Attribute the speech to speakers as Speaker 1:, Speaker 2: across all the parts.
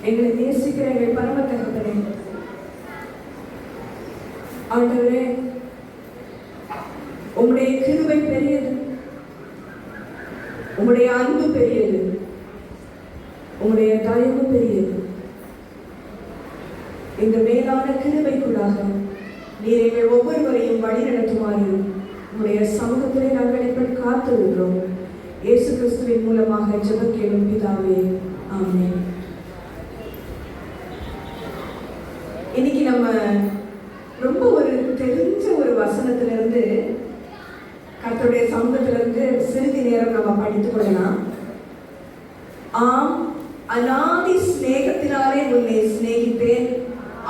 Speaker 1: எங்களை நேசிக்கிற எங்கள் பரம தகப்பனே, ஆண்டவரே, உம்முடைய கிருபை பெரியது, உம்முடைய அன்பு பெரியது, உம்முடைய தயவு பெரியது. இந்த மேலான கிருபைக்குள்ளாக நீர் எங்கள் ஒவ்வொருவரையும் வழி நடத்துமாறு உம்முடைய சமூகத்திலே நாங்கள் இப்படி காத்திருக்கிறோம். இயேசு கிறிஸ்துவின் மூலமாக ஜெபம் கேளும் பிதாவே, ஆமென். இன்னைக்கு நம்ம ரொம்ப ஒரு தெரிஞ்ச ஒரு வசனத்திலிருந்து, கர்த்தருடைய சமூகத்திலிருந்து சிறிது நேரம் நம்ம படித்துக் கொள்ளலாம். ஆம், அநாதி சிநேகத்தினாலே உன்னை சிநேகித்தேன்,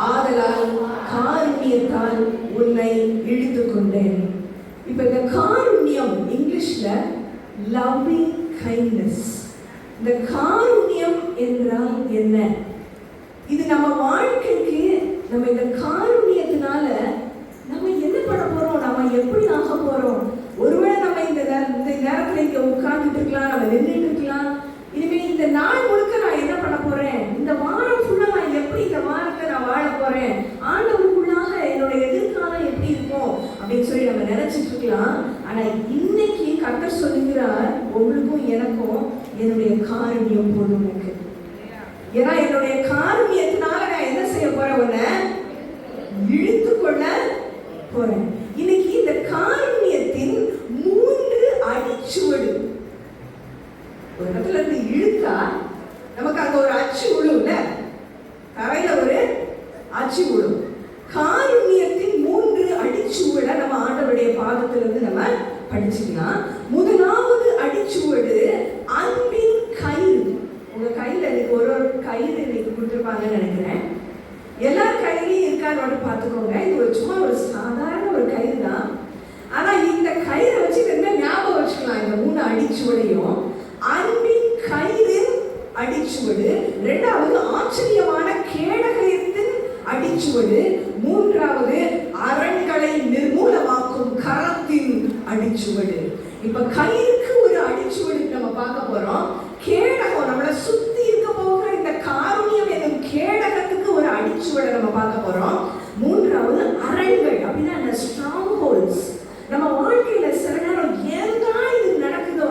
Speaker 1: ஆதலால் காருண்யத்தால் உன்னை இழுத்துக் கொண்டேன். இப்ப இந்த காருண்யம் இங்கிலீஷ்ல லவ்விங் கைண்ட்னஸ். இந்த காருண்யம் என்றால் என்ன? இது நம்ம வாழ்க்கைக்கு, நம்ம இந்த காருண்யத்தினால நம்ம என்ன பண்ண போறோம், நம்ம எப்படி ஆக போறோம்? ஒருவேளை நம்ம இந்த நேரத்துல இங்க உட்கார்ந்துட்டு இருக்கலாம், நம்ம நின்றுட்டு இருக்கலாம். இனிமே இந்த நாள் முழுக்க நான் என்ன பண்ண போறேன், இந்த வாரம் ஃபுல்லா நான் எப்படி இந்த வாரத்தை நான் வாழ போறேன், ஆண்டவருக்குள்ளாக என்னுடைய எதிர்காலம் எப்படி இருக்கும் அப்படின்னு சொல்லி நம்ம நினைச்சிட்டு இருக்கலாம். ஆனா இன்னைக்கு கர்த்தர் சொல்லுகிறார், உங்களுக்கும் எனக்கும் என்னுடைய காருண்யம் போதும் எனக்கு. ஏன்னா என்னுடைய காருண்யத்தினால நான் என்ன செய்ய போறேன், உன்னை இழுத்து கொள்ள போறேன். இன்னைக்கு இந்த காருண்யத்தின் 3 அடிச்சுவடு. ஒரு இடத்துல இருந்து இழுத்தா நமக்கு அங்க ஒரு அச்சு விழும்ல, தரையில ஒரு அச்சு விழும். காருண்யத்தின் 3 அடிச்சுவட நம்ம ஆண்டவருடைய பாதத்திலிருந்து நம்ம படிச்சுக்கலாம். முதலாவது அடிச்சுவடு அன்பின் கயிறு. உங்க கையில இன்னைக்கு ஒரு கயிறு இன்னைக்கு கொடுத்துருப்பாங்கன்னு நினைக்கிறேன். எல்லா கையிலையும் இருக்கான்னு பார்த்துக்கோங்க. இது ஒரு சும்மா ஒரு சாதாரண ஒரு கயிறு தான். ஆனா இந்த கயிறை வச்சு என்ன ஞாபகம் வச்சுக்கலாம், இந்த 3 அடிச்சுவடையும். அன்பின் கயிறின் அடிச்சுவடு, 2வது ஆச்சரியமான கேடகத்தின் அடிச்சுவடு, 3வது அரண்களை நிர்மூலமாக்கும் கரத்தின் அடிச்சுவடு. இப்ப கயிறுக்கு ஒரு அடிச்சுவடு நம்ம பார்க்க போறோம். கேடகம், நம்மளை சுத்தி இருக்க போகிற இந்த காருண்யம் என்னும் கேடகத்துக்கு ஒரு அடிச்சுவடை நம்ம பார்க்க போறோம். 3வது அரண்கள், அப்படின்னா அந்த ஸ்ட்ராங் ஹோல்ட்ஸ். நம்ம வாழ்க்கையில சில நேரம் ஏன்டா இது நடக்குதோ,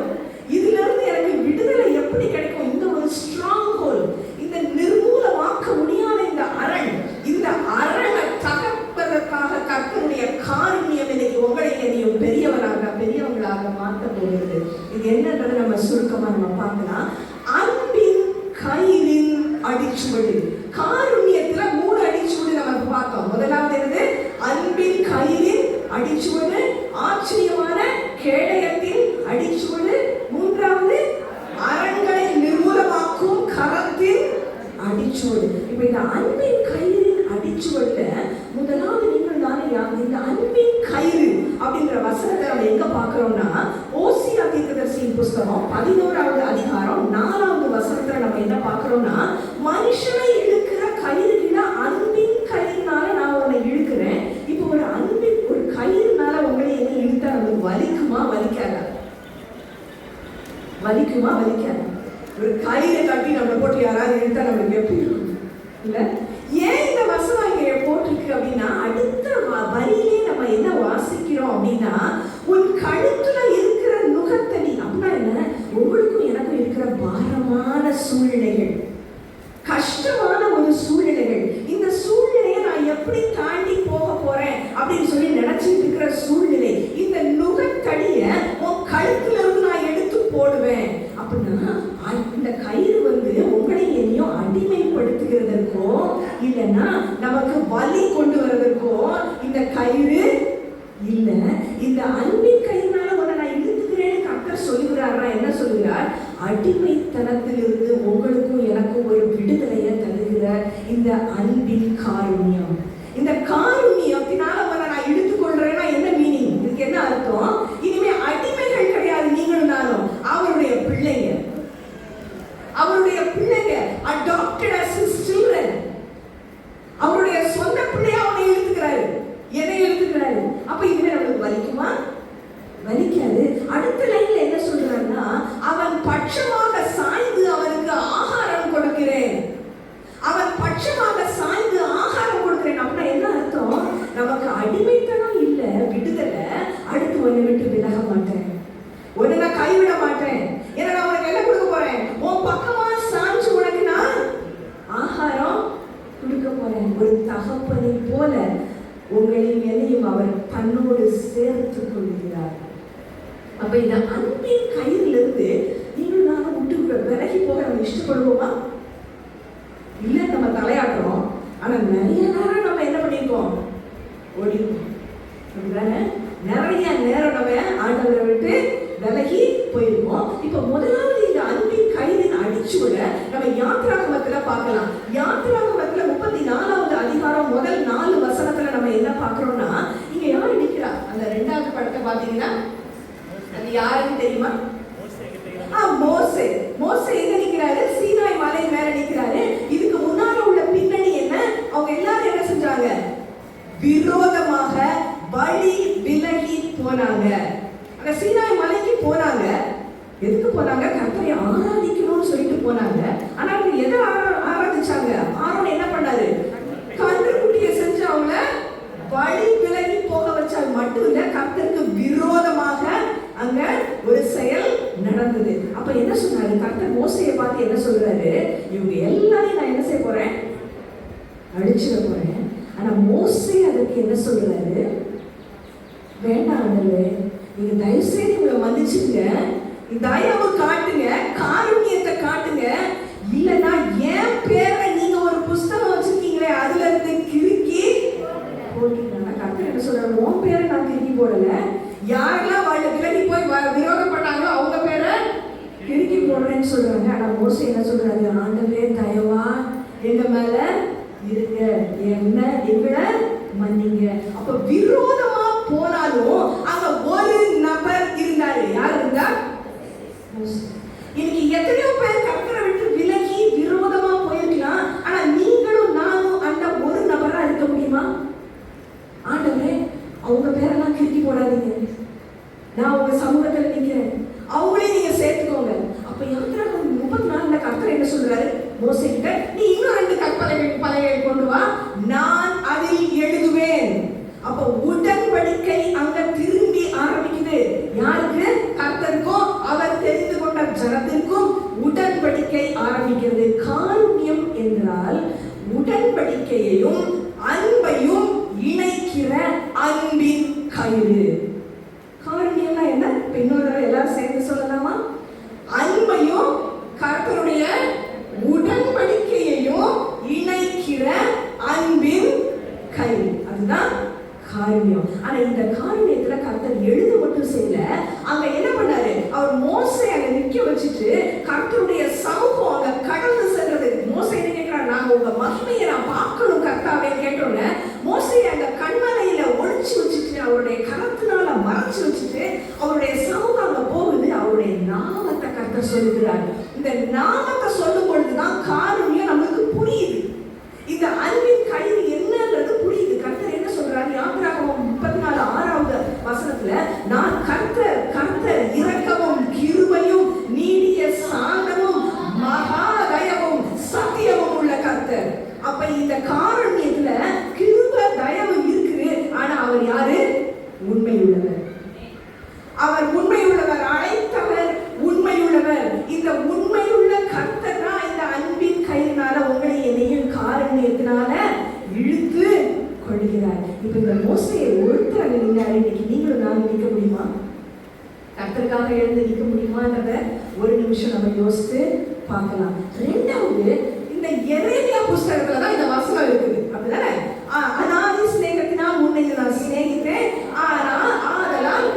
Speaker 1: இதுல இருந்து எனக்கு விடுதலை எப்படி கிடைக்கும், இந்த ஒரு ஸ்ட்ராங் ஹோல், இந்த நிர்மூலமாக்க முடியாத இந்த அரண், இந்த அரணை தகர்ப்பதற்காக கர்த்தருடைய காருண்யம் இன்னைக்கு உங்களை என்னையும் பெரியவங்களாக மாற்ற போகிறது. இது என்னன்றது நம்ம சுருக்கமா நம்ம பார்க்கலாம். அன்பின் கயிறின் அடிச்சுவடு. காருண்யத்துல 3 அடிச்சுவடு நம்ம பார்த்தோம். முதலாவது என்னது? அன்பின் கயிறின் அடிச்சுவடு, ஆச்சரியமான கேடயத்தின் அடிச்சுவடு, 3வது அரண்களை நிர்மூலமாக்கும் கரத்தின் அடிச்சுவடு. இப்ப இந்த அன்பின் கயிறின் அடிச்சுவடுல முதலாவது நீங்கள் தானே இந்த அன்பின் கயிறு அப்படின்ற வசனத்தை நம்ம எங்க பார்க்கிறோம்னா, ஓசியா தீர்க்கதரிசியின் புஸ்தகம் 11வது அதிகாரம் 4வது வசனத்துல நம்ம என்ன பார்க்கிறோம்னா, மனுஷனை இழுக்கிற கயிறுனா அன்பின் கயிறுனால நான் உன்னை இழுக்கிறேன். இப்போ ஒரு அன்பின் ஒரு கயிறுனால உங்களை என்ன இழுத்தா நமக்கு வலிக்குமா வலிக்காதா? வலிக்குமா வலிக்காதா? ஒரு கயிறை கட்டி நம்மளை போட்டு யாராவது இழுத்தா நம்மளுக்கு எப்படி இருக்கும் இல்ல? ஏன் இந்த வசனம் இங்க போட்டிருக்கு அப்படின்னா, அடுத்த வரியிலே நம்ம என்ன வாசிக்கிறோம் அப்படின்னா, உன் கழுத்துல இருக்கிற நுகத்தடி. அப்படின்னா என்ன? உங்களுக்கும் எனக்கும் இருக்கிற பாரமான சூழ்நிலைகள், கஷ்டமான ஒரு சூழ்நிலைகள், இந்த சூழ்நிலையை நான் எப்படி தாண்டி போக போறேன் அப்படின்னு சொல்லி நினைச்சிட்டு இருக்கிற சூழ்நிலை, இந்த நுகத்தடிய உன் கழுத்துல இருந்து நான் எடுத்து போடுவேன் அப்படின்னா, இந்த கயிறு உங்களை என்னையும் அடிமைப்படுத்துகிறதற்கோ இல்லைன்னா நமக்கு வலி கொண்டு வருவதற்கோ இந்த கயிறு இல்ல. இந்த அன்பின் கயிறுனால உன்னை நான் இழுத்துக்கிறேன்னு கர்த்தர் சொல்லுகிறாரா? என்ன சொல்லுகிறார்? அடிமைத்தனத்திலிருந்து உங்களுக்கும் எனக்கும் ஒரு விடுதலையை தருகிற இந்த அன்பின் காருண்யம். இந்த காருண்யத்தினால உன்னை நான் இழுத்துக் கொள்றேன்னா என்ன மீனிங்? இதுக்கு என்ன அர்த்தம்? இனிமே அடிமைகள் கிடையாது நீங்களும் நானும், அவருடைய பிள்ளைங்க. அவருடைய பிள்ளைங்க adopted as his children. அவருடைய சொந்த பிள்ளையா அவனை இழுத்துக்கிறாரு. எதை இழுத்துக்கிறாரு? அப்ப இனிமே நமக்கு வலிக்குமா? வலிக்காது. அடுத்த லைன்ல என்ன சொல்றாருன்னா, அவன் பட்சமாக சாய்ந்து அவனுக்கு ஆகாரம் கொடுக்கிறேன். உன்னை விட்டு விலக மாட்டேன், உன்னை நான் கைவிட மாட்டேன். ஏன்னா நான் உனக்கு என்ன கொடுக்க போறேன்? உன் பக்கமா சாஞ்சு உனக்கு நான் ஆகாரம் கொடுக்க போறேன். ஒரு தகப்பனை போல உங்களையும் என்னையும் அவர் தன்னோடு சேர்த்துக் கொள்கிறார். அப்ப இந்த அன்பின் கயிறிலிருந்து நீங்களும் நானும் விட்டு விலகி போக நம்ம இஷ்டப்படுவோமா? இல்ல, நம்ம தலையாட்டுறோம். ஆனா நிறைய நேரம் நம்ம என்ன பண்ணிருக்கோம்? ஓடிருக்கோம். நிறைய நேரம் நம்ம ஆண்டவரை விட்டு விலகி போயிருக்கோம். இப்ப முதலாவது இந்த அன்பின் கயிறின் அடிச்சுவிட நம்ம யாத்திராகமத்துல பார்க்கலாம். யாத்திராகமத்துல 34வது அதிகாரம் முதல் 4 வசனத்துல நம்ம என்ன பார்க்கிறோம்னா, இங்க யாரு நிக்கிறா? அந்த 2வது படத்தை பாத்தீங்கன்னா அது யாருன்னு தெரியுமா? மோசே. மோசே எங்க நிக்கிறாரு? சீனாய் மலை மேல நிக்கிறாரு. இதுக்கு முன்னால உள்ள பின்னணி என்ன? அவங்க எல்லாரும் என்ன செஞ்சாங்க? விரோதமாக வழி விலகி போனாங்க. அந்த சீனாய் மலைக்கு போனாங்க. எதுக்கு போனாங்க? கர்த்தரை ஆராதிக்கணும்னு சொல்லிட்டு போனாங்க. ஆனா அவங்க எதை ஆராதிச்சாங்க? ஆரோன் என்ன பண்ணாரு? கன்றுக்குட்டியை செஞ்சு அவங்கள வழி விலகி போக வச்சால் மட்டும் இல்ல, கர்த்தருக்கு விரோதமாக அங்க ஒரு செயல் நடந்தது. அப்ப என்ன சொன்னாரு? கர்த்தர் மோசேயை பார்த்து என்ன சொல்றாரு? இவங்க எல்லாரையும் நான் என்ன செய்ய போறேன்? அழிச்சிட போறேன். ஆனா மோசே அதற்கு என்ன சொல்றாரு? வேண்டாம் ஆண்டவரே, நீங்க தயவு செய்து இவங்களை மன்னிச்சுங்க, தயவு காட்டுங்க, காருண்யத்தை காட்டுங்க. இல்லைன்னா என் பேரை நீங்க ஒரு புஸ்தகம் வச்சிருக்கீங்களே அதுல இருந்து கிறுக்கி போட்டீங்கன்னா, கர்த்தர் என்ன சொல்றாரு? உன் பேரை நான் கிறுக்கி போடல, யாரெல்லாம் விலகி போய் விரோதம் பண்ணாங்களோ அவங்க பேரை கிறுக்கி போடுறேன்னு சொல்றாங்க. ஆனா மோசே என்ன சொல்றாரு? ஆண்டவரே தயவா எங்க மேல இருங்க, எங்களை மன்னிங்க. அப்ப விரோதமா போனாலும் அங்க ஒரு நபர் இருந்தாரு. யார் இருந்தா? இன்னைக்கு எத்தனையோ பேர் கர்த்தரை விட்டு விலகி விரோதமா போயிருக்கலாம். ஆனா நீங்களும் நானும் அந்த ஒரு நபரா இருக்க முடியுமா? ஆண்டவரே அவங்க பேரெல்லாம் கிறுக்கி போடாதீங்க, நான் உங்க சமூகத்துல நிக்கிறேன், அவங்களே நீங்க சேர்த்துக்கோங்க. அப்ப யாத்திராகமம் 34 கர்த்தர் என்ன சொல்றாரு? மோசே கிட்ட, நீ இன்னும் 2 கற்பலகைகள் கொண்டு வா, நான் அதில் எழுதுவேன். அப்ப உடன்படிக்கை அங்க திரும்பி ஆரம்பிக்குது. யாருக்கு? கர்த்தருக்கும் அவர் தெரிந்து கொண்ட ஜனத்திற்கும் உடன்படிக்கை ஆரம்பிக்கிறது. காருண்யம் என்றால் உடன்படிக்கையையும் அன்பையும் இணைக்கிற அன்பின் கயிறு. காருண்யம்னா என்ன? இன்னொரு எல்லாரும் சேர்ந்து சொல்லலாமா? அன்பையும் கர்த்தருடைய உடன்படிக்கையையும் இணைக்கிற அன்பின் கயிறு, அதுதான் காருண்யம். ஆனா இந்த காருண்யத்துல கர்த்தர் எழுத மட்டும் செய்யல, அங்க என்ன பண்ணாரு? அவர் மோசே அங்க நிக்க வச்சுட்டு கர்த்தருடைய சமூகம் அங்க கடந்து சென்றது. மோசே என்ன கேட்கிறார்? நாங்க உங்க மகிமையை நான் பார்க்கணும் கர்த்தாவே கேட்டோன்னு மோசே அந்த கண்மலையில ஒழிச்சு வச்சுட்டு அவருடைய கரத்தினால மறைச்சு வச்சுட்டு அவருடைய சமூகம் அங்க போகுது. அவருடைய நாமத்தை கர்த்தர் சொல்லுகிறார். இந்த நாமத்தை சொல்லும் பொழுதுதான் காருண்யம் நமக்கு புரியுது. இந்த அன்பின் கயிறு என்னன்றது புரியுது. கர்த்தர் என்ன சொல்றாரு? யாத்திராகமம் 34 6வது வசனத்துல, நான் கர்த்தர் கர்த்தர் இரக்கமும் கிருபையும் நீடிய சாந்தமும் மகா தயவும் சத்தியமும் உள்ள கர்த்தர். அப்ப இந்த காருண்யத்துல கிருபை தயவு இருக்குது. ஆனா அவர் யாரு? உண்மையுள்ளவர். அவர் உண்மையுள்ளவர், அழைத்தவர் உண்மையுள்ளவர். இந்த உண்மையுள்ள கர்த்தர் தான் இந்த அன்பின் கயிறினால உங்களை என்னையும் காருண்யத்தினால இழுத்து கொள்கிறார். இப்ப இந்த மோசையை ஒருத்தர் நின்றாரு. இன்னைக்கு நீங்களும் நான் நிற்க முடியுமா? கர்த்தருக்காக எழுந்து நிற்க முடியுமான்றத ஒரு நிமிஷம் நம்ம யோசித்து பார்க்கலாம். 2வது, இந்த எரேமியா புஸ்தகத்துல தான் இந்த வசனம் இருக்குது. அப்படிதானே? அனாதி சிநேகத்தினால் உன்னை நான் சிநேகித்தேன், ஆதலால்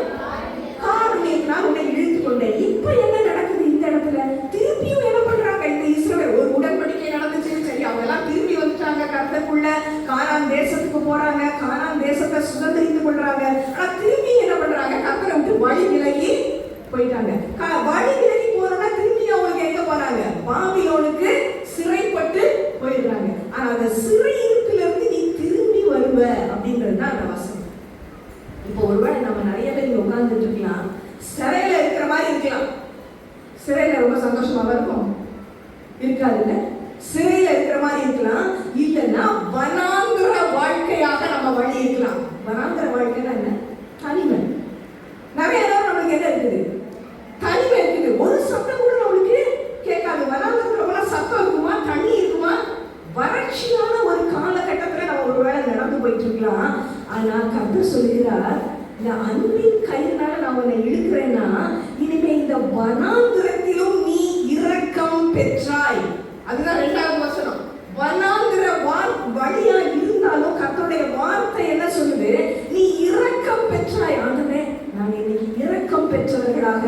Speaker 1: காருண்யத்தினால் உன்னை இழுத்து கொண்டேன். இப்ப என்ன நடக்குது இந்த இடத்துல? திருப்பியும் என்ன பண்றாங்க? இந்த இஸ்ரவேல் ஒரு உடன்படிக்கை நடந்துச்சு, சரி, அவங்க எல்லாம் திரும்பி வந்துட்டாங்க கர்த்தருக்குள்ள, கானான் தேசத்துக்கு போறாங்க, கானான் தேசத்தை சுதந்திரித்து கொள்றாங்க. ஆனா திரும்பி என்ன பண்றாங்க? கர்த்தரை விட்டு வழி விலகி போயிட்டாங்க. வழி விலகி போறோம்னா திரும்பி அவங்களுக்கு எங்க போறாங்க? பாபிலோனுக்கு சிறைப்பட்டு போயிடுறாங்க. ஆனா அந்த சிறை இருப்பில இருந்து நீ திரும்பி வருவ அப்படின்றது தான் அந்த வசனம். இப்போ ஒருவேளை நம்ம நிறைய பேர் உட்கார்ந்துட்டு இருக்கலாம், சிறையில இருக்கிற மாதிரி இருக்கலாம். சிறையில ரொம்ப சந்தோஷமாக இருக்கும் இருக்காதுல்ல? சிறையில இருக்கிற மாதிரி இருக்கலாம். இல்லைன்னா வனாந்திர வாழ்க்கையாக நம்ம வழி இருக்கலாம். வனாந்திர வாழ்க்கைன்னா என்ன? தனிமை. இந்த அன்பின் கையினால நான் உன்னை இழுக்கிறேன்னா, இனிமே இந்த வனாந்திரத்திலும் நீ இரக்கம் பெற்றாய். அதுதான் 2வது வசனம். வனாந்திர வழியா இருந்தாலும் கர்த்தருடைய வார்த்தை என்ன சொல்லுது? நீ இரக்கம் பெற்றாய். ஆண்டவரே, நான் இன்னைக்கு இரக்கம் பெற்றவர்களாக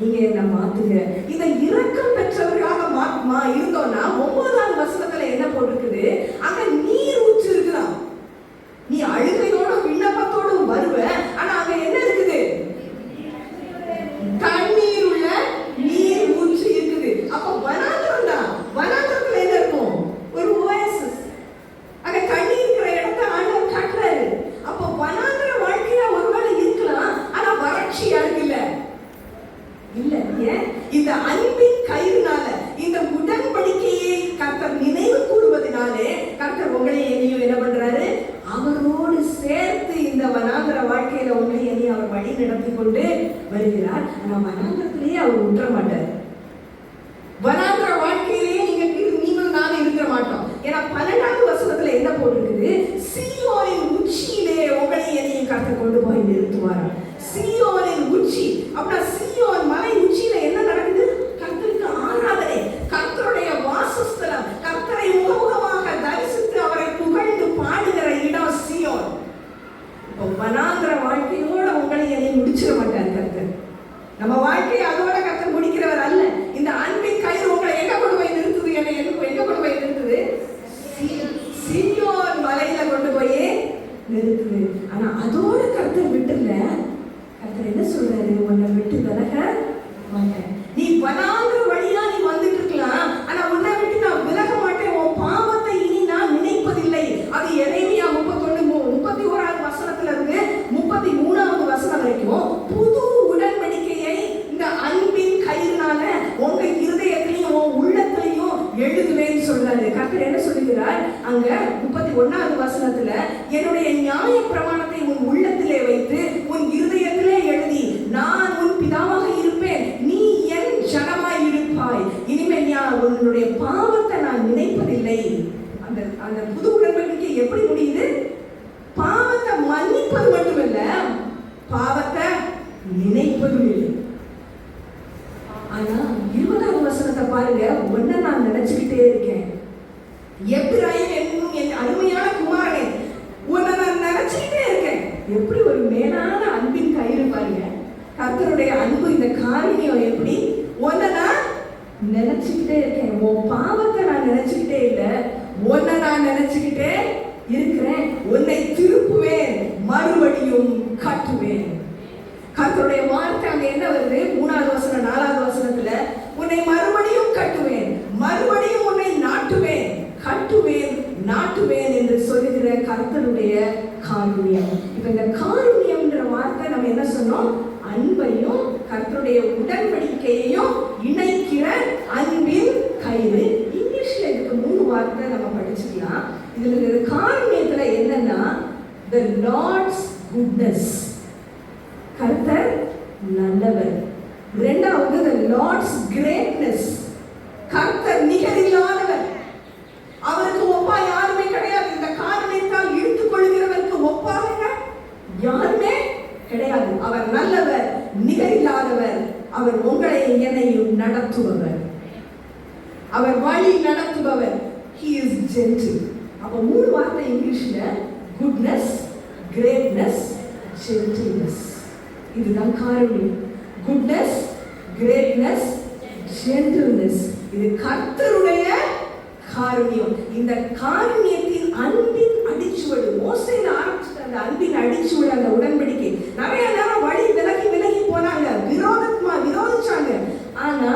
Speaker 1: நீங்க என்ன மாத்துங்க. இந்த இரக்கம் பெற்றவர்களாக இருந்தோம்னா 9வது வசனத்துல என்ன போட்டிருக்குது? அங்க நீர் ஊற்று இருக்கலாம். நீ அழுகையோட விண்ணப்பத்தோடும் வருவ, ஆனா அங்க என்ன இருக்குது? தண்ணீர் உள்ள நீர் ஊற்று இருக்குது. அப்ப வனாந்திரம் தான். வனாந்திரத்துல என்ன இருக்கும்? ஒரு ஓயாசிஸ். அங்க தண்ணி இருக்கிற இடத்தை ஆண்டவர் காட்டுறாரு. அப்ப வனாந்திர வாழ்க்கையா ஒருவேளை இருக்கலாம், ஆனா வறட்சியா இருக்குல்ல. இல்ல, ஏன்? இந்த அன்பின் கயிறுனால, இந்த உடன்படிக்கையை கர்த்தர் நினைவு கூறுவதனாலே கர்த்தர் உங்களை என்னையும் என்ன பண்றாரு? அவரோடு சேர்த்து இந்த வனாந்திர வாழ்க்கையில உங்களை என்னையும் அவர் வழி நடத்தி கொண்டு வருகிறார். ஆனா வனாந்திரத்திலேயே அவர் விட்டுற மாட்டார். வனாந்திர வாழ்க்கையிலேயே நீங்களும் நானும் இருக்க மாட்டோம். ஏன்னா 12வது வசனத்துல என்ன போட்டிருக்குது? சீயோனின் உச்சியிலே உங்களை என்னையும் கர்த்தர் கொண்டு போய் நிறுத்துவார். சீயோனின் உச்சி அப்படின்னா சீயோன் மலை உச்சியில என்ன நடக்குது? கர்த்தருக்கு ஆராதனை, கர்த்தருடைய வாசஸ்தலம், கர்த்தரை முகமுகமாக தரிசித்து அவரை புகழ்ந்து பாடுகிற இடம் சீயோன். இப்போ வனாந்திர வாழ்க்கையோட உங்களை என்னை முடிச்சிட மாட்டார் கர்த்தர். நம்ம வாழ்க்கையை அதோட கர்த்தர் முடிக்கிறவர் அல்ல. இந்த அன்பின் கயிறு உங்களை எங்க கொண்டு போய் நிறுத்துது? என்னை எங்க கொண்டு போய் நிறுத்துது? சீயோன் மலையில கொண்டு போய் நிறுத்துது. ஆனா அதோட கர்த்தர் விட்டுல. கர்த்தர் என்ன சொல்றாரு? உன்னை விட்டு விலக மாட்டேன். நீ வனாந்திர வழியா நீ வந்துட்டு இருக்கலாம், ஆனா உன்னை விட்டு நான் விலக மாட்டேன். உன் பாவத்தை இனி நான் நினைப்பதில்லை. அது எரேமியா 31வது வசனத்துல இருந்து 33வது வசனம் வரைக்கும் புது உடன்படிக்கையை இந்த அன்பின் கயிறுனால உங்க இருதயத்திலையும் உன் உள்ளத்திலையும் எழுதுவேன்னு சொல்றாரு. கர்த்தர் என்ன சொல்லுகிறார்? அங்க 31வது வசனத்துல, என்னுடைய நியாய பிரமாணத்தை உன் உள்ளத்திலே வைத்து உன் இருதயத்திலே எழுதி நான் உன் பிதாவாக இருப்பேன், நீ என் ஜனமாய் இருப்பாய். இனிமேல் உன்னுடைய பாவத்தை நான் நினைப்பதில்லை. அந்த புது உடன்படிக்கை எப்படி முடியுது? பாவத்தை மன்னிப்பது மட்டுமல்ல, பாவத்தை நினைப்பதும் இல்லை. ஆனா 20வது வசனத்தை பாருங்க. ஒன்ன நான் நினைச்சுக்கிட்டே இருக்கேன். எப்பிராயிம் என்னும் என் அருமையான குமாரனே, உன்னை நான் நினைச்சுக்கிட்டே இருக்கேன். எப்படி ஒரு மேலான அன்பின் கயிறு பாருங்க. கர்த்தருடைய அன்பு, இந்த காரணியம் எப்படி? உன்னை நான் நினைச்சுக்கிட்டே இருக்கேன். உன் பாவத்தை நான் நினைச்சுக்கிட்டே இல்லை, உன்னை நான் நினைச்சுக்கிட்டே இருக்கிறேன். உன்னை திருப்புவேன், மறுபடியும் கட்டுவேன். கர்த்தருடைய வார்த்தை அங்க என்ன வருது? 3வது வசனம் 4வது வசனத்துல, உன்னை மறுபடியும் கட்டுவேன், மறுபடியும் உன்னை நாட்டுவேன், கட்டுவேன், நாட்டுவேன் என்று சொல்லுகிற கர்த்தருடைய காருண்யம். இப்ப இந்த காருண்யம்ன்ற வார்த்தை நம்ம என்ன சொன்னோம்? அன்பையும் கர்த்தருடைய உடன்படிக்கையையும் இணைக்கிற அன்பின் கயிறு. இங்கிலீஷ்ல இதுக்கு 3 வார்த்தை நம்ம படிச்சுக்கலாம். இதுல காருண்யத்துல என்னன்னா, the Lord's goodness, கர்த்தர் நல்லவர். 2வது the Lord's greatness, கர்த்தர் நிகரில்லாதவர். அவருக்கு ஒப்பா யாருமே கிடையாது. இந்த காரணத்தால் இழுத்துக் கொள்கிறவருக்கு ஒப்பாக யாருமே கிடையாது. அவர் நல்லவர், நிகரில்லாதவர். அவர் உங்களை என்னையும் நடத்துபவர், அவர் வழி நடத்துபவர். He is gentle. அப்ப 3 வார்த்தை இங்கிலீஷ்ல, goodness, greatness, gentleness. இதுதான் காருண்யம். goodness, greatness, gentleness. இது கர்த்தருடைய காருண்யம். இந்த காருண்யத்தின் அன்பின் அடிச்சுவடு மோசேல ஆரம்பிச்ச அந்த அன்பின் அடிச்சுவடு, அந்த உடன்படிக்கை நிறைய நேரம் வழி விலகி விலகி போனாங்க, விரோதிச்சாங்க. ஆனா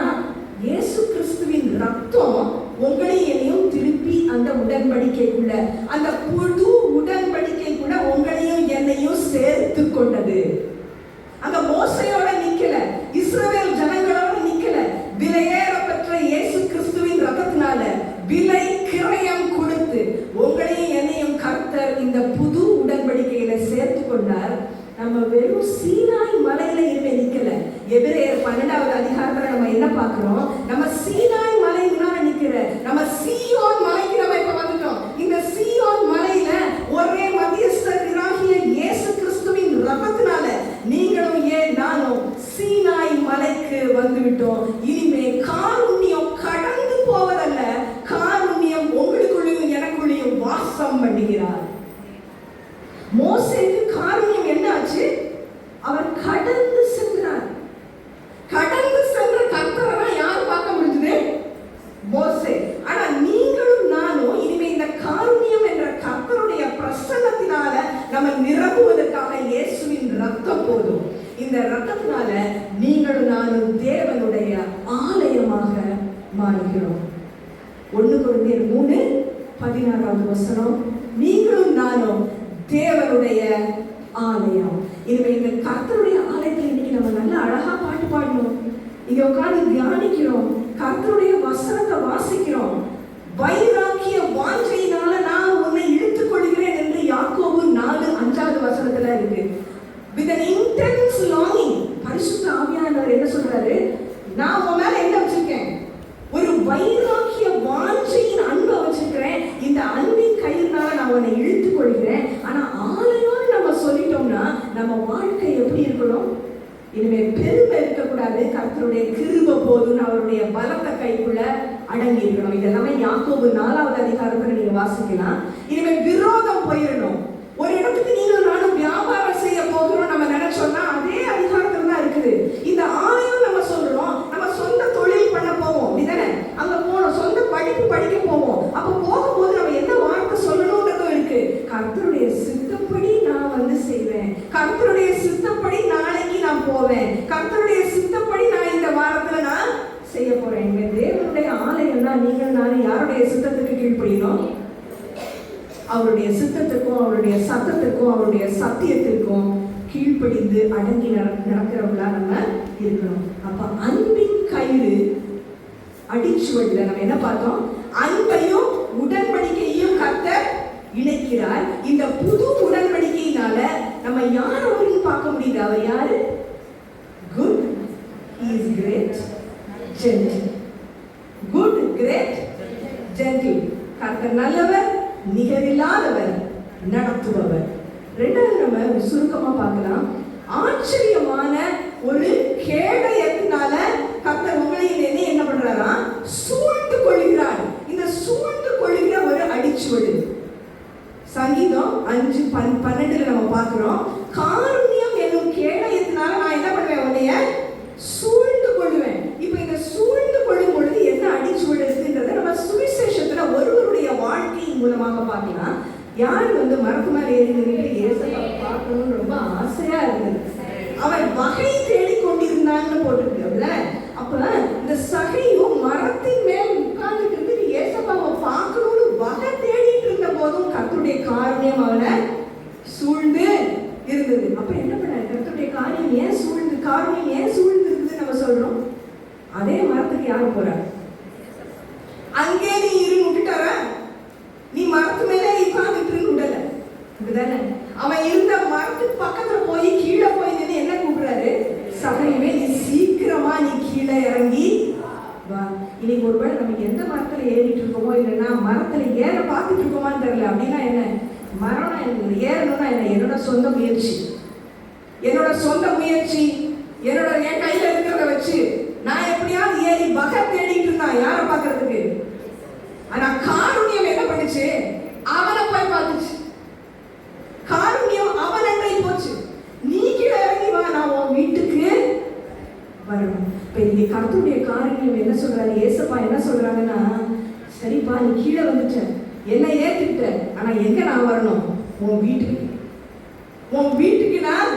Speaker 1: இயேசு கிறிஸ்துவின் ரத்தம் உங்களை என்னையும் திருப்பி அந்த உடன்படிக்கைக்குள்ள, அந்த புது உடன்படிக்கைக்குள்ள உங்களையும் என்னையும் சேர்த்து கொண்டது. அங்க மோசையோட நிக்கல, இஸ்ரவேல் ஜனங்களோட நிக்கல. விலையேறப்பெற்ற இயேசு கிறிஸ்துவின் ரத்தத்தினால விலை கிரயம் கொடுத்து உங்களையும் என்னையும் கர்த்தர் இந்த புது உடன்படிக்கையில சேர்த்து கொண்டார். நம்ம வெறும் சீனாய் மலையில இனிமே நிக்கல. எபிரேயர் 12வது அதிகாரத்துல நம்ம என்ன பார்க்கிறோம்? நம்ம சீனாய் மலை முன்னாடி நிக்கிற, நம்ம சீயோன் மலைக்கு நம்ம இப்ப வந்துட்டோம். இந்த சீயோன் மலையில ஒரே மத்தியஸ்தராகிய இயேசு கிறிஸ்துவின் ரத்தத்தினால அன்பினால நீங்களும் நானும் தேவனுடைய ஆலயமாக மாறுகிறோம். 1 கொரிந்தியர் 3:16 நீங்களும் நானும் தேவனுடைய ஆலயம். இனிமே இந்த கர்த்தருடைய ஆலயத்தில் இன்னைக்கு நம்ம நல்ல அழகா பாட்டு பாடணும். இங்க உட்கார்ந்து தியானிக்கிறோம், கர்த்தருடைய வசனத்தை வாசிக்கிறோம். வைராக்கிய வாஞ்சையினால நான் உன்னை இழுத்துக் கொள்கிறேன் என்று யாக்கோபு 4:5 இருக்கு. With an intense longing, பரிசுத்த ஆவியானவர் என்ன சொல்றாரு? நான் உன் மேல என்ன வச்சிருக்கேன்? ஒரு வைராக்கிய வாஞ்சையின் அன்பை வச்சிருக்கிறேன். இந்த அன்பின் கயிறுனால நான் உன்னை இழுத்துக் கொள்கிறேன். ஆனா ஆலயம்னு நம்ம சொல்லிட்டோம்னா நம்ம வாழ்க்கை எப்படி இருக்கணும்? இனிமே பெருமை இருக்கக்கூடாது. கர்த்தருடைய கிருபை போதும், அவருடைய பலத்த கைக்குள்ள அடங்கி இருக்கணும். இதெல்லாமே யாக்கோபு 4 நீங்க வாசிக்கலாம். இனிமே விரோதம் போயிடணும். ஒரு இடத்துக்கு நீங்களும் நானும் வியாபாரம் செய்ய போகிறோம் நம்ம நினைச்சோம்னா அதே அதிகாரத்துல தான் இருக்குது. இந்த ஆலயம் நம்ம சொல்றோம், நம்ம சொந்த தொழில் பண்ண போவோம், இதுதானே? அங்க போனோம், சொந்த படிப்பு படிக்க போவோம். அப்ப போகும்போது நம்ம என்ன வார்த்தை சொல்லணும்ன்றதும் இருக்கு. கர்த்தருடைய சித்தப்படி நான் செய்வேன், கர்த்தருடைய சித்தப்படி நாளைக்கு நான் போவேன், கர்த்தருடைய சித்தப்படி நான் இந்த வாரத்துல நான் செய்ய போறேன். தேவனுடைய ஆலயம்னா நீங்கள் நானும் யாருடைய சித்தத்துக்கு கீழ்ப்படியணும்? அவருடைய சித்தத்துக்கும் அவருடைய சத்தத்துக்கும் அவருடைய சத்தியத்திற்கும் கீழ்ப்படிந்து அடங்கி நடக்கிறவங்களா நம்ம இருக்கணும். அப்ப அன்பின் கயிறு அடிச்சுவடுல நம்ம என்ன பார்த்தோம்? அன்பையும் உடன்படிக்கையும் கர்த்தர் இணைக்கிறார். இந்த புது உடன்படிக்கையினால நம்ம யார் அவரையும் பார்க்க முடியுது. அவர் யாரு? Good, he is great, gentle. Good, great, gentle. கர்த்தர் நல்லவர், நிகரில்லாதவர், நடத்துபவர். ரெண்டாவது நம்ம சுருக்கமா பார்க்கலாம். ஆச்சரியமான ஒரு கேடயத்தினால கர்த்தர் உங்களையும் என்ன பண்றாரா? சூழ்ந்து கொள்கிறார். இந்த சூழ்ந்து கொள்கிற ஒரு அடிச்சுவடு சங்கீதம் 5:12 நம்ம பார்க்கிறோம். காருண்யம் என்னும் கேடயத்தினால நான் என்ன பண்ணுவேன்? உன்னைய சூழ்ந்து கொள்வேன். இப்ப இந்த சூழ்ந்து கொள்ளும் பொழுது என்ன அடிச்சுவடு இருக்குன்றத நம்ம சுவிசேஷத்துல ஒருவருடைய வாழ்க்கையின் மூலமாக பார்க்கலாம். யார் மரத்து மேல ஏறி நின்று இயேசுவை பார்க்கணும்னு ரொம்ப ஆசையா இருந்தது. அவன் வகை தேடிக்கொண்டிருந்தான்னு போட்டிருக்கு. அப்ப இந்த சகையும் மரத்தின் மேல் உட்கார்ந்துட்டு இருந்து இயேசுவை பார்க்கணும்னு வகை தேடிட்டு இருந்த போதும் கர்த்தருடைய காரியம் அவனை சூழ்ந்து இருந்தது. அப்ப என்ன பண்ண? கர்த்தருடைய காரியம் ஏன் சூழ்ந்து இருக்குது நம்ம சொல்றோம். அதே மரத்துக்கு யாரு போற? அங்கே நீ இருந்து விட்டுட்டார, நீ மரத்து மேலே உட்கார்ந்துட்டு விடல. அப்படிதானே? அவன் இருந்த மரத்துக்கு பக்கத்துல போய் கீழே போய் நின்று என்ன கூப்பிடுறாரு? சகையுமே நீ சீக்கிரமா நீ கீழே இறங்கி வா. இன்னைக்கு ஒருவேளை நம்ம எந்த மரத்துல ஏறிட்டு இருக்கோமோ இல்லைன்னா மரத்துல ஏற பார்த்துட்டு இருக்கோமான்னு தெரியல. அப்படின்னா என்ன? மரம் ஏறணும்னா என்ன? என்னோட சொந்த முயற்சி, என்னோட என் கையில இருக்கிறத வச்சு நான் எப்படியாவது ஏறி வகை தேடிட்டு இருந்தான் யாரை பார்க்கறதுக்கு. ஆனா காருண்யம் என்ன பண்ணுச்சு? அவனை போய் பார்த்துச்சு. காருண்யம் அவன் அண்டை போச்சு. நீ கீழே இறங்கி வா, நான் உன் வீட்டுக்கு வரணும். இப்ப இங்க கர்த்தருடைய காருண்யம் என்ன சொல்றாரு? ஏசப்பா என்ன சொல்றாங்கன்னா, சரிப்பா நீ கீழே வந்துட்ட, என்ன ஏத்துக்கிட்ட, ஆனா எங்க நான் வரணும்? உன் வீட்டுக்கு நான்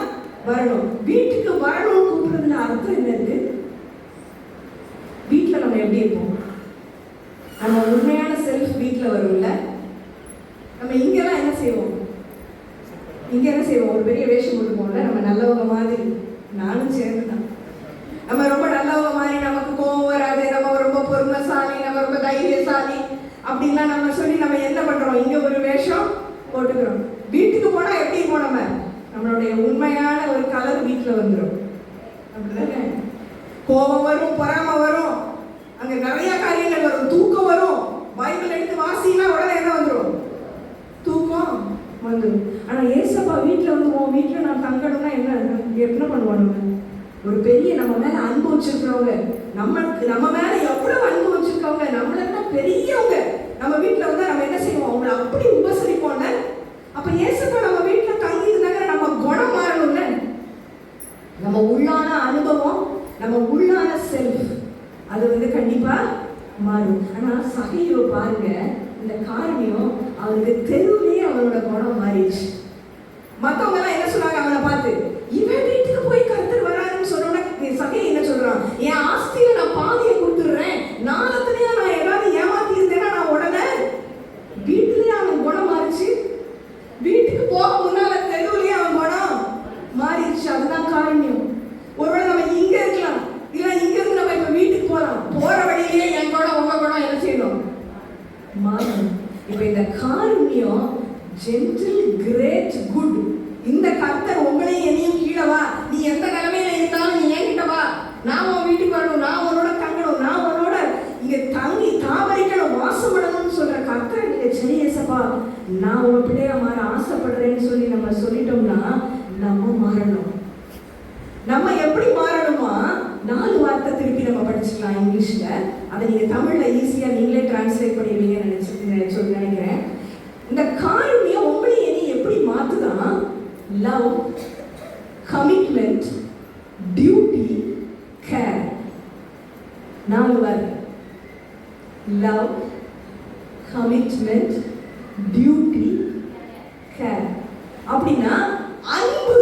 Speaker 1: வரணும். வீட்டுக்கு வரணும் கூப்பிடுறதுல அர்த்தம் என்ன இருக்கு? வீட்டுல நம்ம எப்படி இருப்போம்? நம்ம உண்மையான செல்ஃப் வீட்டுல வரும்ல. நம்ம இங்கெல்லாம் என்ன செய்வோம்? ஒரு பெரிய வேஷம் போட்டுப்போம்ல. நம்ம நல்லவங்க மாதிரி, நானும் சேர்ந்துதான். நம்ம ரொம்ப நல்லவங்க மாதிரி, நமக்கு கோவம் வராது, நம்ம ரொம்ப பொறுமைசாலி, நம்ம ரொம்ப தைரியசாலி அப்படின்லாம் நம்ம சொல்லி நம்ம என்ன பண்றோம்? இங்க ஒரு வேஷம் போட்டுக்கிறோம். வீட்டுக்கு போனா எப்படி இருப்போம்? நம்மளுடைய உண்மையான ஒரு கலர் வீட்டுல வந்துடும். அப்படிதானே? கோபம் வரும், பொறாமை வரும், அங்க நிறைய காரியங்கள் வரும், தூக்கம் வரும். பைபிள் எடுத்து வாசினா உடனே என்ன வந்துடும்? தூக்கம் வந்துடும். ஆனா ஏசப்பா வீட்டுல உன் வீட்டுல நான் தங்கணும்னா என்ன பண்ணுவாங்க? ஒரு பெரிய நம்ம மேல அன்பு வச்சிருக்கிறவங்க, நம்ம மேல எவ்வளவு அன்பு வச்சிருக்கவங்க, நம்மள பெரியவங்க நம்ம வீட்டுல நம்ம என்ன செய்வோம்? அவங்களை அப்படி உபசரிப்போம்ல. அப்ப ஏசப்பா நம்ம வீட்டுல தங்கி இருந்தாங்க, நம்ம குணம் மாறணும்ல. நம்ம உள்ளான அனுபவம், நம்ம உள்ளான செல்ஃப் அது கண்டிப்பா மாறும். ஆனா சகையை பாருங்க, இந்த காரணியம் அவனுக்கு தெருவிலேயே அவனோட குணம் மாறிடுச்சு. மத்தவங்க எல்லாம் என்ன சொன்னாங்க அவனை பார்த்து? இவன் வீட்டுக்கு போய் கர்த்தர் வராருன்னு சொன்னோன்னா இந்த காருண்யம் ஜென்டில் கிரேட் குட். இந்த கர்த்தர் உங்களையும் என்னையும் கீழே வா, நீ எந்த நிலைமையில இருந்தாலும் நீ என்கிட்ட வா, நான் உன் வீட்டுக்கு வரணும், நான் உன்னோட தங்கணும், நான் உன்னோட இங்க தங்கி தாவரிக்கணும், வாசம் பண்ணணும்னு சொல்ற கர்த்தர் நீங்க சரி ஏசப்பா நான் உங்க பிள்ளையா மாற ஆசைப்படுறேன்னு சொல்லி நம்ம சொல்லிட்டோம்னா நம்ம மாறணும். நம்ம எப்படி மாறணுமா? 4 வார்த்தை திருப்பி நம்ம படிச்சுக்கலாம் இங்கிலீஷ்ல. அதை நீங்க தமிழ்ல ஈஸியா நீங்களே டிரான்ஸ்லேட் பண்ணிடுவீங்கன்னு நினைக்கிறேன். இந்த காருண்யம் உங்களை என்னை எப்படி மாத்துதான்? Love, commitment, duty, care. 4 வார்த்தை. Love, commitment, duty, care. அப்படின்னா அன்பு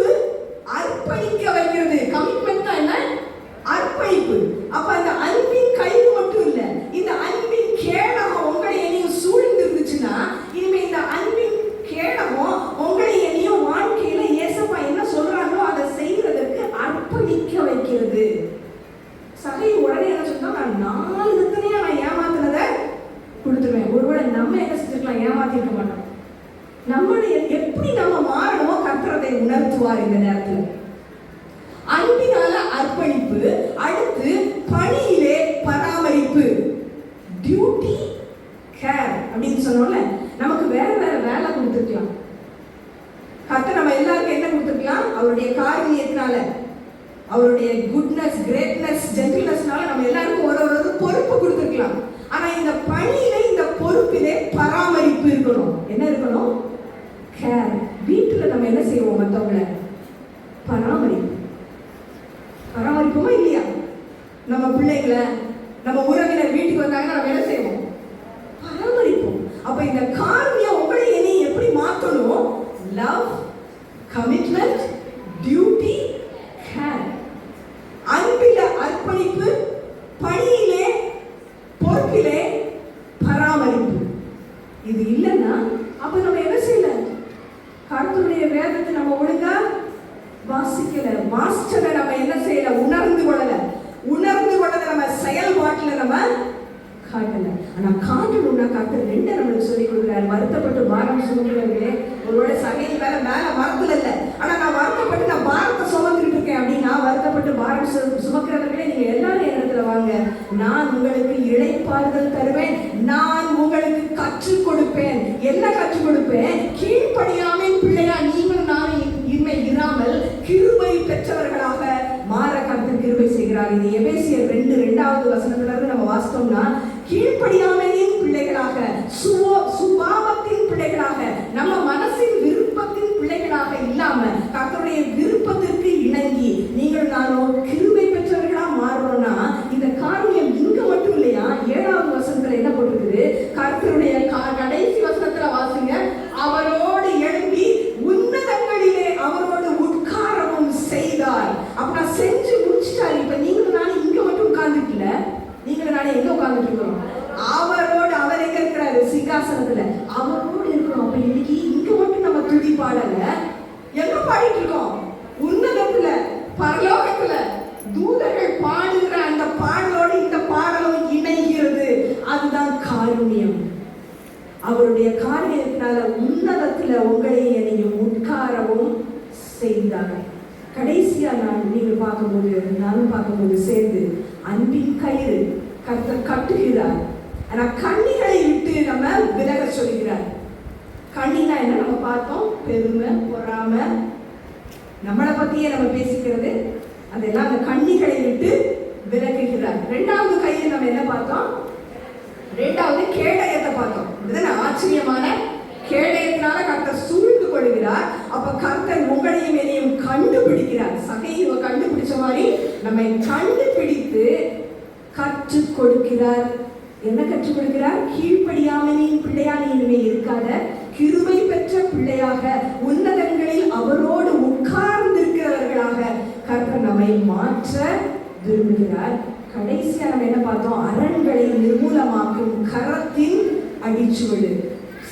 Speaker 1: அர்ப்பணிக்க வைக்கிறது. கமிட்மெண்ட் என்ன? அர்ப்பணிப்பு. அப்ப அந்த அன்பின் கைது மட்டும் இல்ல, இந்த அன்பின் கேடகம் உங்களை என்னையும் சூழ்ந்து இருந்துச்சுன்னா இனிமே இந்த அன்பின் கேடகம் உங்களை என்னையும் வாழ்க்கையில ஏசப்பா என்ன சொல்றாங்களோ அதை செய்யறதுக்கு அர்ப்பணிக்க வைக்கிறது. சகை உடனே என்ன சொன்னா, நான் 4 தடவையா நான் ஏமாத்தினதை கொடுத்துருவேன். ஒருவேளை நம்ம என்ன செஞ்சுக்கலாம்? ஏமாத்திருக்க மாட்டோம். நம்மளுடைய எப்படி நம்ம மாறணுமோ கர்த்தரை உணர்த்துவார் இந்த நேரத்தில். அன்பினால அர்ப்பணிப்பு, அடுத்து பணியிலே பராமரிப்பு, டியூட்டி, கேர் அப்படின்னு சொன்னோம்ல. நமக்கு வேற வேற வேலை கொடுத்துருக்கலாம். கர்த்தர் நம்ம எல்லாருக்கும் என்ன கொடுத்துருக்கலாம்? அவருடைய காரியத்தினால, அவருடைய குட்னஸ், கிரேட்னஸ், ஜென்டில்னஸ்னால நம்ம எல்லாருக்கும் ஒரு பொறுப்பு கொடுத்துருக்கலாம். ஆனா இந்த பணியில, இந்த பொறுப்பிலே பராமரிப்பு இருக்கணும். என்ன இருக்கணும்? கேர். வீட்டுல நம்ம என்ன செய்வோம்? மற்றவங்களை பராமரிப்போமா இல்லையா? நம்ம பிள்ளைகளை, நம்ம உறவினர் வீட்டுக்கு வந்தாங்கன்னா நம்ம என்ன செய்வோம்? பராமரிப்போம். அப்ப இந்த காரியம் உங்களை என்னை எப்படி மாற்றணும்? Love, commitment, duty, care. அன்பில அர்ப்பணிப்பு, பணியிலே பொறுப்பிலே பராமரிப்பு. இது இல்லைன்னா அப்ப நம்ம என்ன செய்யல? கர்த்தருடைய வேதத்தை நம்ம ஒழுங்கா வாசிக்கல, மாஸ்டரை நம்ம என்ன செய்யல? உணர்ந்து கொள்ளல நம்ம செயல்பாட்டுல நம்ம காட்டல. ஆனா காட்டணும்னா கர்த்தர் 2 நம்மளுக்கு சொல்லி கொடுக்குறாரு. வருத்தப்பட்டு பாரம் சுமக்கிறவர்களே, ஒருவேளை சகையில் மேல மரத்துல இல்ல, ஆனா நான் வருத்தப்பட்டு நான் பாரத்தை சுமந்துட்டு இருக்கேன் அப்படின்னா, வருத்தப்பட்டு பாரம் சுமக்கிறவர்களே நீங்க எல்லாரும் இடத்துல வாங்க, நான் உங்களுக்கு இளைப்பாறுதல் தருவேன், நான் உங்களுக்கு கற்றுக் கொடுப்பேன். என்ன கற்றுக் கொடுப்பேன்? கீழ்ப்படியாமல் பிள்ளையா நீங்களும் நானும் இன்மை இராமல் கிருபை பெற்றவர்களாக மாற கர்த்தர் கிருபை செய்கிறார். இது எபேசியர் 2:2வது வசனத்துல இருந்து நம்ம வாசித்தோம்னா, கீழ்ப்படியாமையின் பிள்ளைகளாக, சுபாவத்தின் பிள்ளைகளாக, நம்ம மனசின் விருப்பத்தின் பிள்ளைகளாக இல்லாம கர்த்தருடைய விருப்பத்திற்கு இணங்கி நீங்கள் நானும் கிருபை பெற்றவர்களா மாறணும்னா இந்த காரியம் இங்க மட்டும் இல்லையா? 7வது வசனத்துல என்ன போட்டிருக்குது? கர்த்தருடைய கடைசி வசனத்துல வாசிங்க, அவரோடு எழும்பி உன்னதங்களிலே அவரோடு உட்காரவும் செய்தார். அப்ப நான் செஞ்சு முடிச்சிட்டாரு. இப்ப நீங்களும் நானும் இங்க மட்டும் உட்கார்ந்துட்டுல, நீங்களும் நானும் எங்க உட்கார்ந்துட்டு இருக்கிறோம்? அவரோடு. அவர் எங்க இருக்கிறாரு? சிங்காசனத்துல. அவரோடு இருக்கிறோம். அப்ப இன்னைக்கு இங்க மட்டும் நம்ம துதி பாடல, எங்க பாடிட்டு இருக்கோம்? உன்னதத்துல, பரலோகத்துல தூதர்கள் பாடுகிற அந்த பாடலோடு இந்த பாடலும் இணைகிறது. அதுதான் காருண்யம். அவருடைய காரியத்தினால உன்னதத்துல உங்களை என்னையும் உட்காரவும் செய்தார். கடைசியா நீங்கள் பார்க்கும்போது, நானும் பார்க்கும்போது சேர்ந்து அன்பின் கயிறு கர்த்தர் கட்டுகிறார். ஆனா கண்ணிகளை விட்டு நம்ம விலக சொல்கிறார். கண்ணினா என்ன? நம்ம பார்த்தோம், பெருமை, பொறாமை, நம்மளை பத்தியே நம்ம பேசிக்கிறது, அதெல்லாம் அந்த கண்ணிகளை விட்டு விலகுகிறார். 2வது கையில் நம்ம என்ன பார்த்தோம்? 2வது கேடயத்தை பார்த்தோம். இதுதான் ஆச்சரியமான கேடயத்தினால கர்த்தர் சூழ்ந்து கொள்கிறார். அப்ப கர்த்தர் உங்களையும் என்னையும் கண்டுபிடிக்கிறார். சகையை கண்டுபிடிச்ச மாதிரி நம்மை கண்டுபிடித்து கற்றுக் கொடுக்கிறார். என்ன கற்றுக் கொடுக்கிறார்? கீழ்ப்படியாமையின் பிள்ளையா நீ இனிமே இருக்காத, கிருபை பெற்ற பிள்ளையாக உன்னதங்களில் அவரோடு உட்கார்ந்திருக்கிறவர்களாக கர்த்தர் நம்மை மாற்ற விரும்புகிறார். கடைசியா நம்ம என்ன பார்த்தோம்? அரண்களை நிர்மூலமாக்கும் கரத்தின் அடிச்சுவடு.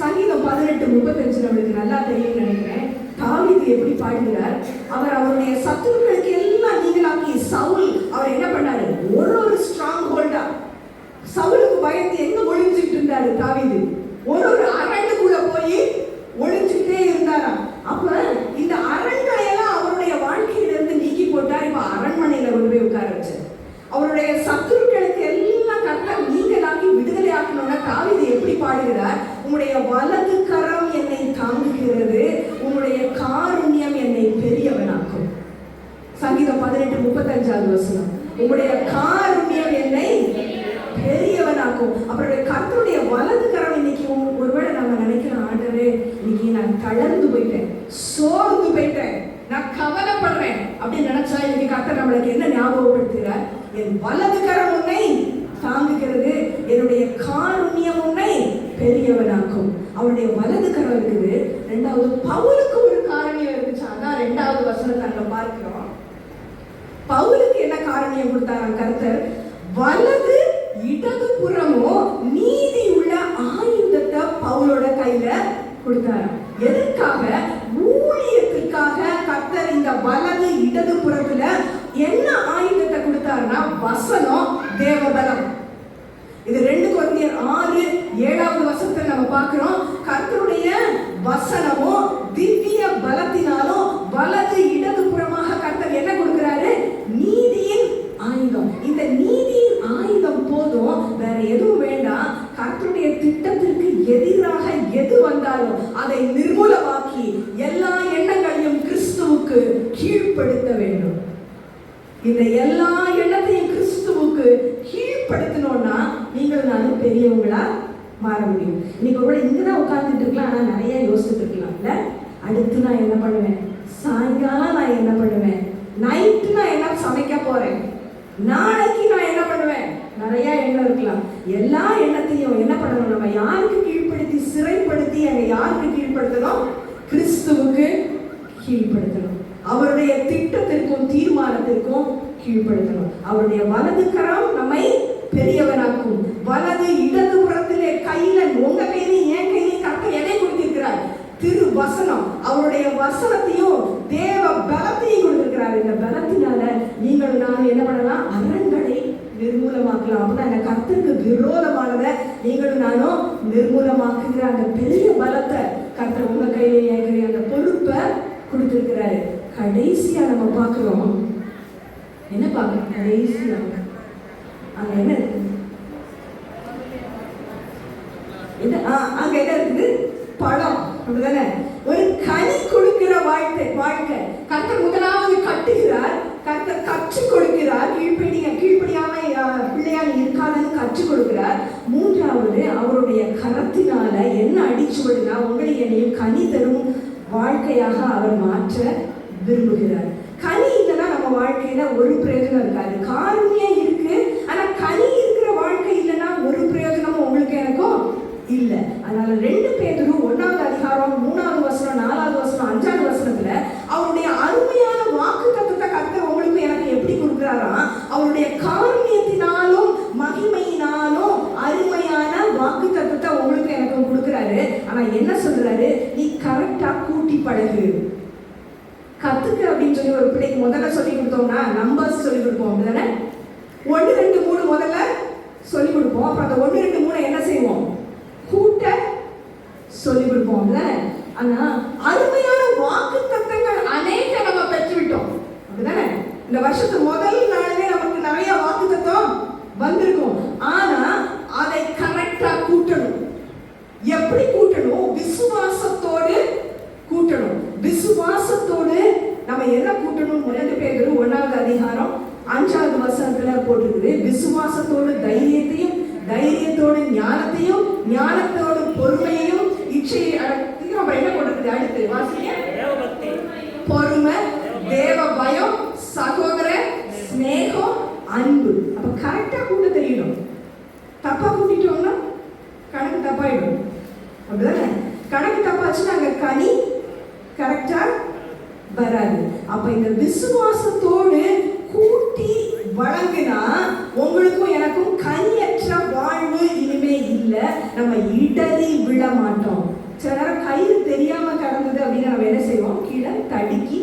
Speaker 1: சங்கீதம் 18:35 நம்மளுக்கு நல்லா தெரியும் நினைக்கிறேன். தாவீது எப்படி பாடுகிறார்? அவருடைய சத்துருக்களுக்கு எல்லாம் நீங்களாக்கி சவுல் அவர் என்ன பண்ணாரு? ஒரு ஸ்ட்ராங் ஹோல்டா சவுலுக்கு பயந்து எங்க ஒளிஞ்சிட்டு இருந்தாரு தாவீது? ஒரு அரண்ய அவருடைய சத்துருக்களுக்கு எல்லாம் கர்த்தர் நீங்களாக்கி விடுதலை ஆக்கணும்னா தாவீது எப்படி பாடுகிறார்? உம்முடைய வலது கரம் என்னை தாங்குகிறது, உம்முடைய காருண்யம் என்னை பெரியவனாக்கும். சங்கீதம் 18:35 வசனம். உம்முடைய காருண்யம் என்னை பெரியவனாக்கும். அவருடைய கர்த்தருடைய வலது கரம். இன்னைக்கு ஒருவேளை நம்ம நினைக்கிறோம், ஆண்டவரே இன்னைக்கு நான் தளர்ந்து போயிட்டேன், சோர்ந்து போயிட்டேன், நான் கவலைப்படுறேன் அப்படின்னு நினைச்சா இன்னைக்கு கர்த்தர் நம்மளுக்கு என்ன ஞாபகப்படுத்துகிறார்? என் வலது கரம் உன்னை தாங்குகிறது, என்னுடைய காருண்யம் உன்னை பெரியவனாக்கும். அவருடைய வலது கரம் இருக்குது. ரெண்டாவது, பவுலுக்கு ஒரு காரணியம் இருந்துச்சு. அதான் 2வது வசனத்தை நம்ம பார்க்கிறோம். பவுலுக்கு என்ன காரணியம் கொடுத்தாராம் கர்த்தர்? வலது இடது புறமோ நீதி உள்ள ஆயுதத்தை பவுலோட கையில கொடுத்தாராம். எதற்காக? ஊழியத்திற்காக கர்த்தர் இந்த வலது இடது புறத்துல என்ன ஆயுதத்தை கொடுத்தாருன்னா வசனம், தேவபலம். இது 2 கொரிந்தியர் 6:7 வசனத்துல நம்ம பார்க்கிறோம். கர்த்தருடைய வசனமும் திவ்ய பலத்தினாலும் வலது இடது புறமாக கர்த்தர் என்ன கொடுக்கிறாரு? நீதியின் ஆயுதம். இந்த நீதியின் ஆயுதம் போதும், வேற எதுவும் வேண்டாம். கர்த்தருடைய திட்டத்திற்கு எதிராக எது வந்தாலும் அதை நிர்மூலமாக்கி எல்லா எண்ணங்களையும் கிறிஸ்துவுக்கு கீழ்ப்படுத்த வேண்டும். இந்த எல்லா எண்ணத்தையும் கிறிஸ்துவுக்கு கீழ்ப்படுத்தணும்னா நீங்கள் நானும் பெரியவங்களா மாற முடியும். இன்னைக்கு கூட இங்கதான் உட்கார்ந்துட்டு இருக்கலாம், ஆனா நிறைய யோசிச்சுட்டு இருக்கலாம்ல. அடுத்து நான் என்ன பண்ணுவேன், சாயங்காலம் நான் என்ன பண்ணுவேன், நைட்டு நான் என்ன சமைக்க போறேன், நாளைக்கு நான் என்ன பண்ணுவேன், நிறைய எண்ணம் இருக்கலாம். எல்லா எண்ணத்தையும் என்ன பண்ணணும்? நம்ம யாருக்கு கீழ்ப்படுத்தி சிறைப்படுத்தி அங்க யாருக்கு கீழ்ப்படுத்தணும்? கிறிஸ்துவுக்கு கீழ்ப்படுத்தணும். அவருடைய திட்டத்திற்கும் தீர்மானத்திற்கும் கீழ்ப்படுத்தணும். அவருடைய வலது கரம் நம்மை பெரியவனாக்கும். வலது இடது புறத்திலே கையில, உங்க கையிலையும் என் கையிலையும் கர்த்தர் எதை கொடுத்திருக்கிறார்? திரு வசனம். அவருடைய வசனத்தையும் தேவ பலத்தையும் கொடுத்திருக்கிறார். இந்த பலத்தினால நீங்கள் நானும் என்ன பண்ணலாம்? அரண்களை நிர்மூலமாக்கலாம். அப்படின்னா அந்த கர்த்தருக்கு விரோதமானதை நீங்களும் நானும் நிர்மூலமாக்குகிற அந்த பெரிய பலத்தை கர்த்தர் உங்க கையில என் கையில அந்த பொறுப்பை கொடுத்திருக்கிறாரு. கடைசியா நம்ம பார்க்கிறோம், என்ன பார்க்கிறோம்? கடைசியா அங்க என்ன இருக்கு? அங்க என்ன இருக்குது? பழம். அப்படிதானே? ஒரு கனி கொடுக்கிற வாழ்க்கை கர்த்தர் முதலாவது கட்டுகிறார், கர்த்தர் கற்றுக் கொடுக்கிறார். கீழ்ப்படியாம பிள்ளையால் இருக்காதுன்னு கற்றுக் கொடுக்கிறார். 3வது, அவருடைய கரத்தினால என்ன அடிச்சுவடுனா உங்களை என்னையும் கனி தரும் வாழ்க்கையாக அவர் மாற்ற விரும்புகிறார். கனி இல்லைன்னா நம்ம வாழ்க்கையில ஒரு பிரயோஜனம் இருக்காது. காருண்யம் இருக்கு, ஆனா கனி இருக்கிற வாழ்க்கை இல்லைன்னா ஒரு பிரயோஜனமும் உங்களுக்கு எனக்கும் இல்லை. அதனால 2 பேதுரு 1வது அதிகாரம் 3வது வசனம் 4வது வசனம் 5வது வசனத்துல அவருடைய அருமையான வாக்கு தத்துவத்தை கர்த்தர் உங்களுக்கு எனக்கு எப்படி கொடுக்கிறாரா? அவருடைய காருண்யத்தினாலும் மகிமையினாலும் அருமையான வாக்கு தத்துவத்தை உங்களுக்கு எனக்கு கொடுக்கிறாரு. ஆனா என்ன சொல்றாரு? நீ கரெக்டா கூட்டி பழகு, கத்துக்கு அப்படின்னு சொல்லி ஒரு பிள்ளைக்கு முதல்ல சொல்லி கொடுத்தோம்னா நம்பர்ஸ் சொல்லி கொடுப்போம். அப்படிதானே? 1 2 3 முதல்ல சொல்லி கொடுப்போம். அப்புறம் அந்த 1 2 3 என்ன செய்வோம்? கூட்ட சொல்லி கொடுப்போம். ஆனா அருமையான வாக்கு தத்தங்கள் அநேக நம்ம பெற்றுவிட்டோம். அப்படிதானே? இந்த வருஷத்து முதல் நாளிலே நமக்கு நிறைய வாக்கு தத்தம் வந்திருக்கும். ஆனா அதை கரெக்டா கூட்டணும். எப்படி கூட்டணும்? விசுவாசத்தோடு கூட்டணும். விசுவாசத்தோடு நம்ம என்ன கூட்டணும்? 2 பேதுரு 1வது அதிகாரம் 5வது வசனத்துல போட்டிருக்குது. விசுவாசத்தோடு தைரியத்தையும், தைரியத்தோடு ஞானத்தையும், ஞானத்தோடு பொறுமையையும், இச்சையை அப்புறம் என்ன போட்டிருக்குது? அடுத்து வாசிங்க. பொறுமை, தேவ பயம், சகோதர ஸ்நேகம், அன்பு. அப்ப கரெக்டா கூட்ட தெரியணும். தப்பா கூட்டிட்டோம்னா கணக்கு தப்பாயிடும். அப்படிதானே? கணக்கு தப்பாச்சுன்னா அங்க கனி கரெக்டா வராது. அப்ப இந்த விசுவாசத்தோடு கூட்டி வழங்கினா உங்களுக்கும் எனக்கும் கனியற்ற வாழ்வு இனிமே இல்லை. நம்ம இடறி விழ மாட்டோம். சில நேரம் கயிறு தெரியாம கடந்தது அப்படின்னா நம்ம என்ன செய்வோம்? கீழே தடுக்கி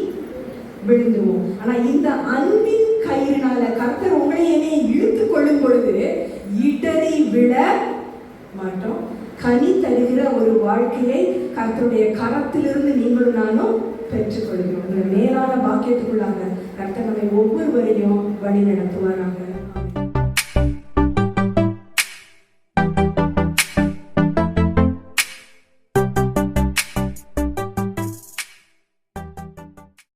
Speaker 1: விழுந்துருவோம். ஆனா இந்த அன்பின் கயிறுனால கர்த்தர் உங்களை என்னைய இழுத்து கொள்ளும் பொழுது இடறி விழ மாட்டோம். கனி தருகிற ஒரு வாழ்க்கையை கர்த்தருடைய கரத்திலிருந்து நீங்களும் நானும் பெற்றுக் கொள்கிறோம். மேலான பாக்கியத்துக்குள்ளாக கர்த்தர் நம்மை ஒவ்வொருவரையும் வழி நடத்துவாராங்க.